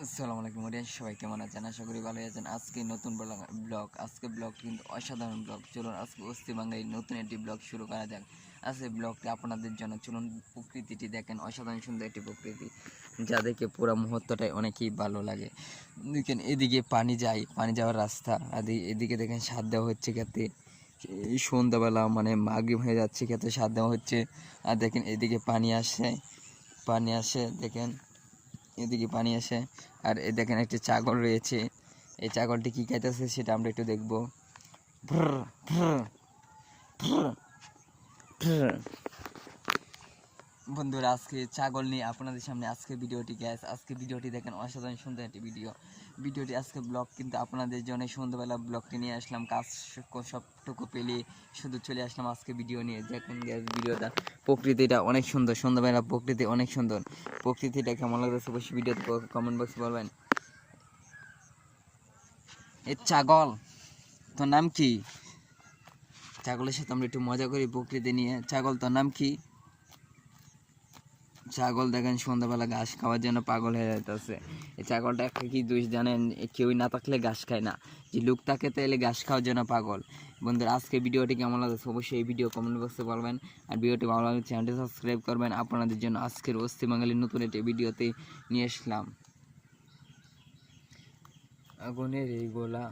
আসসালামু আলাইকুম অডিয়েন্স, সবাই কেমন আছেন? আশা করি ভালোই আছেন। আজকে নতুন ব্লগ কিন্তু অসাধারণ ব্লগ। চলুন আজকে অস্থি বাঙালির নতুন একটি ব্লগ শুরু করা যাক। আজকে ব্লগটি আপনাদের জন্য। চলুন প্রকৃতিটি দেখেন, অসাধারণ সুন্দর একটি প্রকৃতি, যা দেখে পুরো মুহূর্তটাই অনেকই ভালো লাগে। দেখেন এদিকে পানি যায়, পানি যাওয়ার রাস্তা, আর এদিকে দেখেন সার দেওয়া হচ্ছে খেতে। এই সন্ধ্যাবেলা মানে মাগরিব হয়ে যাচ্ছে, খেতে সার দেওয়া হচ্ছে। আর দেখেন এদিকে পানি আসে দেখেন, এদিকে পানি আসে। আর এ দেখেন একটি ছাগল রয়েছে, এই ছাগলটি কী খাইতেছে সেটা আমরা একটু দেখবো। বন্ধুরা, আজকে ছাগল নিয়ে আপনাদের সামনে আজকে ভিডিওটি দেখেন, অসাধারণ সুন্দর একটি ভিডিওটি আজকে ব্লগ কিন্তু আপনাদের জন্য। সন্ধ্যাবেলা ব্লগটি নিয়ে আসলাম, কাজ সবটুকু পেলে শুধু চলে আসলাম আজকে ভিডিও নিয়ে। দেখেন ভিডিওটা, প্রকৃতিটা অনেক সুন্দর। সন্ধ্যাবেলা প্রকৃতি অনেক সুন্দর। প্রকৃতিটা কেমন লাগতেছে অবশ্যই ভিডিওতে কমেন্ট বক্সে বলবেন। এই ছাগল, তোর নাম কি? ছাগলের সাথে আমরা একটু মজা করি প্রকৃতি নিয়ে। ছাগল, তোর নাম কি? ছাগল দেখেন সন্ধ্যাবেলা ঘাস খাওয়ার জন্য পাগল হয়ে যাইতেছে। এই ছাগলটা একটা কি দোষ জানেন? কেউই না থাকলে ঘাস খায় না, যে লোক থাকে তাইলে ঘাস খাওয়ার জন্য পাগল। বন্ধুরা, আজকে ভিডিওটি কেমন লাগছে অবশ্যই এই ভিডিও কমেন্ট বক্সে বলবেন। আর ভিডিওটি ভালো লাগলে চ্যানেলটি সাবস্ক্রাইব করবেন। আপনাদের জন্য আজকের অস্থি বাঙালির নতুন একটি ভিডিওতে নিয়ে আসলাম। আগুনের এই গোলা।